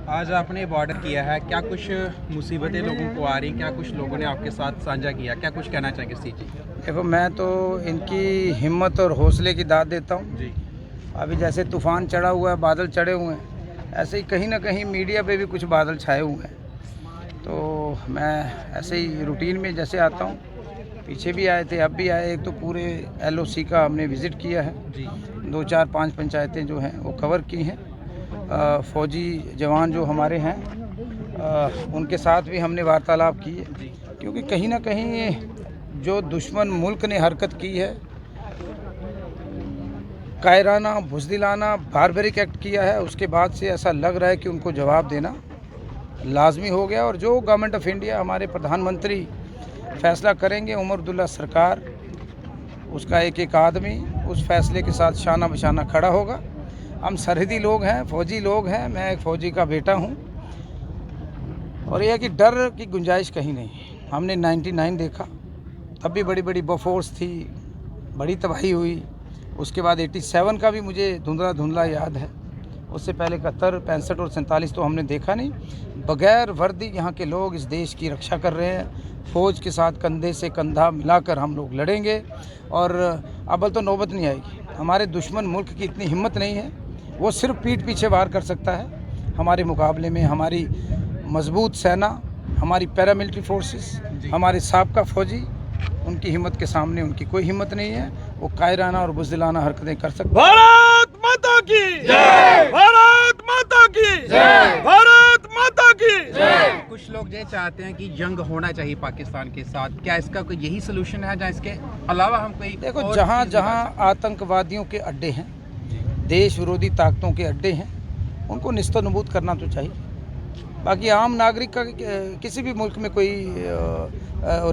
आज आपने बॉर्डर किया है, क्या कुछ मुसीबतें लोगों को आ रही, क्या कुछ लोगों ने आपके साथ साझा किया, क्या कुछ कहना चाहेंगे इस चीज़? देखो, मैं तो इनकी हिम्मत और हौसले की दाद देता हूँ। जी अभी जैसे तूफ़ान चढ़ा हुआ है, बादल चढ़े हुए हैं, ऐसे ही कहीं ना कहीं मीडिया पे भी कुछ बादल छाए हुए हैं। तो मैं ऐसे ही रूटीन में जैसे आता हूँ, पीछे भी आए थे, अब भी आए। एक तो पूरे LOC का हमने विज़िट किया है, जी 2 4 5 पंचायतें जो हैं वो कवर की हैं। फ़ौजी जवान जो हमारे हैं, उनके साथ भी हमने वार्तालाप की है, जी क्योंकि कहीं ना कहीं जो दुश्मन मुल्क ने हरकत की है, कायराना, बुज़दिलाना, बारबरिक एक्ट किया है, उसके बाद से ऐसा लग रहा है कि उनको जवाब देना लाजमी हो गया। और जो गवर्नमेंट ऑफ इंडिया, हमारे प्रधानमंत्री फैसला करेंगे, उमर अब्दुल्ला सरकार, उसका एक एक आदमी उस फैसले के साथ शाना बशाना खड़ा होगा। हम सरहदी लोग हैं, फ़ौजी लोग हैं, मैं एक फ़ौजी का बेटा हूँ, और यह है कि डर की गुंजाइश कहीं नहीं। हमने 99 देखा, तब भी बड़ी बड़ी बोफोर्स थी, बड़ी तबाही हुई। उसके बाद 87 का भी मुझे धुंधला धुंधला याद है। उससे पहले 71, 65 और 47 तो हमने देखा नहीं। बगैर वर्दी यहाँ के लोग इस देश की रक्षा कर रहे हैं। फ़ौज के साथ कंधे से कंधा मिलाकर हम लोग लड़ेंगे, और अब तो नौबत नहीं आएगी। हमारे दुश्मन मुल्क की इतनी हिम्मत नहीं है, वो सिर्फ पीठ पीछे वार कर सकता है। हमारे मुकाबले में हमारी मजबूत सेना, हमारी पैरामिलिट्री फोर्सेस, हमारे साबका फ़ौजी, उनकी हिम्मत के सामने उनकी कोई हिम्मत नहीं है। वो कायराना और बुज़दिलाना हरकतें कर सकते हैं। भारत माता की जय, भारत माता की जय, भारत माता की जय। कुछ लोग ये चाहते हैं कि जंग होना चाहिए पाकिस्तान के साथ, क्या इसका कोई यही सोल्यूशन है, या इसके अलावा हम कोई देखो, और जहाँ चीज़ जहाँ निकाल आतंकवादियों के अड्डे हैं, देश विरोधी ताकतों के अड्डे हैं, उनको निस्तनबूद करना तो चाहिए। बाकी आम नागरिक का किसी भी मुल्क में कोई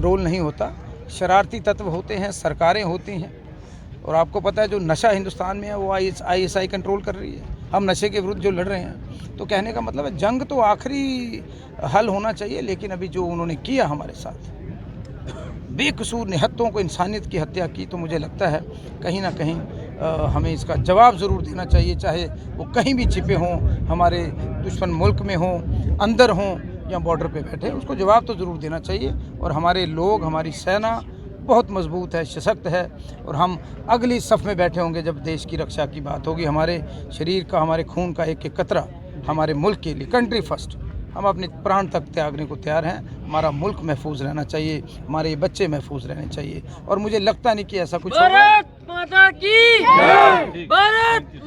रोल नहीं होता। शरारती तत्व होते हैं, सरकारें होती हैं, और आपको पता है जो नशा हिंदुस्तान में है वो ISI कंट्रोल कर रही है। हम नशे के विरुद्ध जो लड़ रहे हैं, तो कहने का मतलब है जंग तो आखिरी हल होना चाहिए। लेकिन अभी जो उन्होंने किया हमारे साथ, बेकसूर निहत्तों को, इंसानियत की हत्या की, तो मुझे लगता है कहीं ना कहीं हमें इसका जवाब ज़रूर देना चाहिए। चाहे वो कहीं भी छिपे हों, हमारे दुश्मन मुल्क में हों, अंदर हों, या बॉर्डर पे बैठे, उसको जवाब तो ज़रूर देना चाहिए। और हमारे लोग, हमारी सेना बहुत मजबूत है, सशक्त है, और हम अगली सफ़ में बैठे होंगे जब देश की रक्षा की बात होगी। हमारे शरीर का, हमारे खून का एक एक कतरा हमारे मुल्क के लिए, कंट्री फर्स्ट, हम अपने प्राण तक त्यागने को तैयार हैं। हमारा मुल्क महफूज रहना चाहिए, हमारे बच्चे महफूज रहने चाहिए, और मुझे लगता नहीं कि ऐसा कुछ होगा। भारत माता की जय, भारत।